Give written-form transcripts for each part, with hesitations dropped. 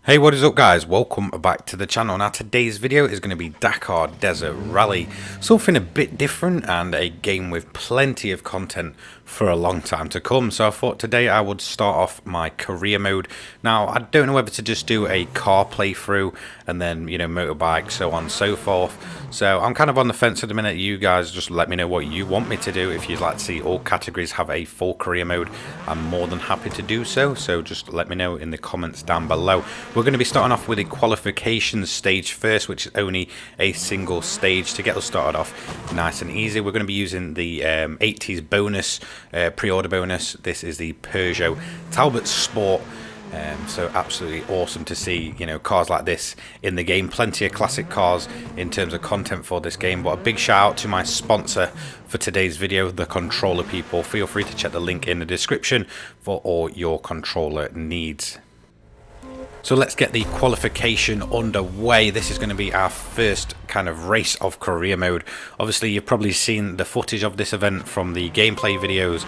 Hey, what is up guys? Welcome back to the channel. Now today's video is going to be Dakar Desert Rally. Something a bit different and a game with plenty of content for a long time to come. So I thought today I would start off my career mode. Now I don't know whether to just do a car playthrough and then, motorbike, so on and so forth. So I'm kind of on the fence at the minute. You guys just let me know what you want me to do. If you'd like to see all categories have a full career mode, I'm more than happy to do so. So just let me know in the comments down below. We're going to be starting off with a qualification stage first, which is only a single stage to get us started off nice and easy. We're going to be using the 80s bonus, pre-order bonus. This is the Peugeot Talbot Sport. So absolutely awesome to see, cars like this in the game. Plenty of classic cars in terms of content for this game. But a big shout out to my sponsor for today's video, the Controller People. Feel free to check the link in the description for all your controller needs. So let's get the qualification underway. This is going to be our first kind of race of career mode. Obviously you've probably seen the footage of this event from the gameplay videos,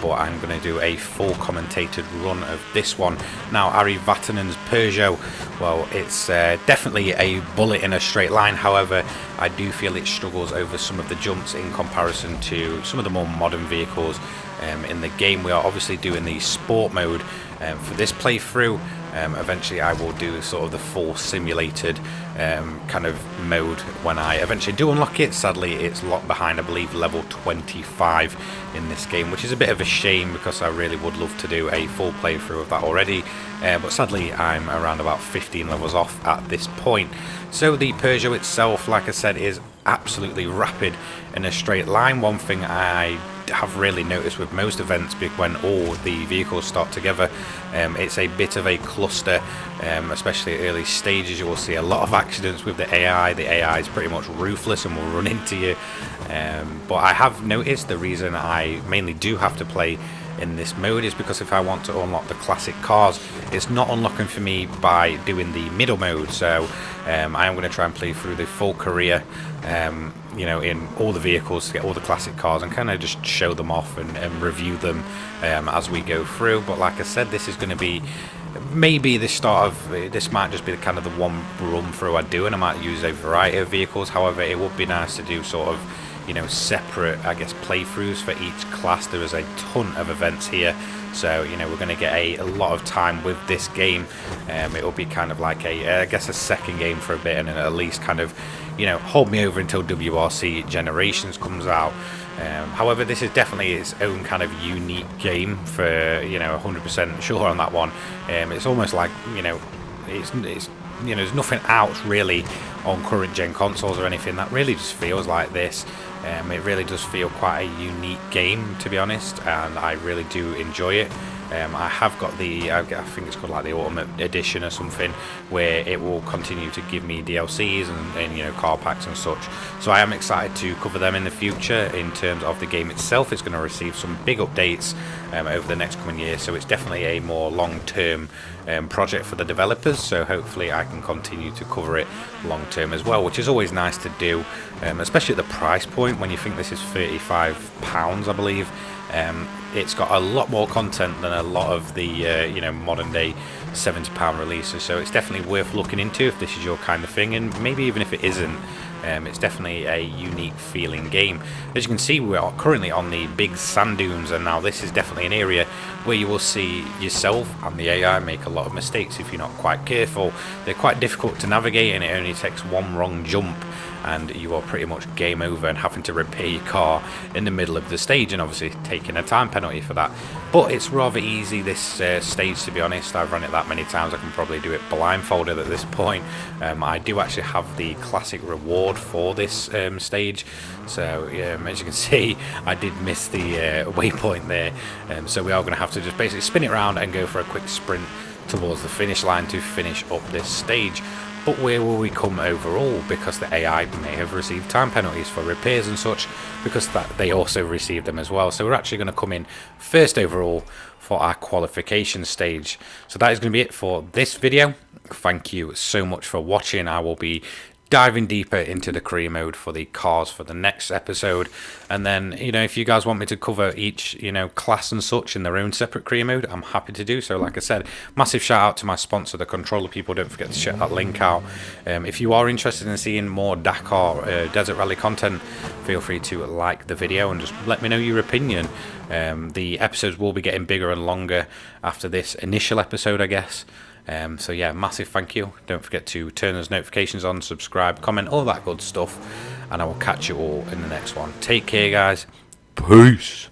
but I'm going to do a full commentated run of this one. Now Ari Vatanen's Peugeot, well, it's definitely a bullet in a straight line. However, I do feel it struggles over some of the jumps in comparison to some of the more modern vehicles in the game. We are obviously doing the sport mode for this playthrough. Eventually I will do sort of the full simulated kind of mode when I eventually do unlock it. Sadly it's locked behind, I believe, level 25 in this game, which is a bit of a shame because I really would love to do a full playthrough of that already, but sadly I'm around about 15 levels off at this point. So the Peugeot itself, like I said, is absolutely rapid in a straight line. One thing I have really noticed with most events, when all the vehicles start together, it's a bit of a cluster, especially at early stages. You will see a lot of accidents with the AI. The AI is pretty much ruthless and will run into you, but I have noticed the reason I mainly do have to play in this mode is because if I want to unlock the classic cars, it's not unlocking for me by doing the middle mode. So I am going to try and play through the full career, in all the vehicles to get all the classic cars and kind of just show them off and review them as we go through. But like I said, this is going to be maybe the start of this. Might just be kind of the one run through I do, and I might use a variety of vehicles. However, it would be nice to do sort of separate, I guess, playthroughs for each class. There is a ton of events here, so we're going to get a lot of time with this game. It will be kind of like I guess a second game for a bit, and then at least kind of hold me over until WRC Generations comes out. However, this is definitely its own kind of unique game for 100% sure on that one. It's almost like it's there's nothing out really on current gen consoles or anything that really just feels like this. It really does feel quite a unique game, to be honest, and I really do enjoy it. I have got the, I think it's called like the Ultimate Edition or something, where it will continue to give me DLCs and car packs and such. So I am excited to cover them in the future. In terms of the game itself, it's going to receive some big updates over the next coming year. So it's definitely a more long-term project for the developers. So hopefully I can continue to cover it long-term as well, which is always nice to do, especially at the price point when you think this is £35, I believe. It's got a lot more content than a lot of the modern day £70 releases, so it's definitely worth looking into if this is your kind of thing, and maybe even if it isn't, it's definitely a unique feeling game. As you can see, we are currently on the big sand dunes, and now this is definitely an area where you will see yourself and the AI make a lot of mistakes if you're not quite careful. They're quite difficult to navigate, and it only takes one wrong jump and you are pretty much game over and having to repair your car in the middle of the stage, and obviously taking a time penalty for that. But it's rather easy, this stage, to be honest. I've run it that many times I can probably do it blindfolded at this point. I do actually have the classic reward for this stage, so as you can see I did miss the waypoint there, so we are going to have to just basically spin it around and go for a quick sprint towards the finish line to finish up this stage. But where will we come overall? Because the AI may have received time penalties for repairs and such, because they also received them as well. So we're actually going to come in first overall for our qualification stage. So that is going to be it for this video. Thank you so much for watching. I will be diving deeper into the career mode for the cars for the next episode. And then, you know, if you guys want me to cover each, you know, class and such in their own separate career mode, I'm happy to do so. Like I said, massive shout out to my sponsor, the Controller people. Don't forget to check that link out. If you are interested in seeing more Dakar Desert Rally content, feel free to like the video and just let me know your opinion. The episodes will be getting bigger and longer after this initial episode, I guess. So yeah, massive thank you. Don't forget to turn those notifications on, subscribe, comment, all that good stuff, and I will catch you all in the next one. Take care, guys. Peace.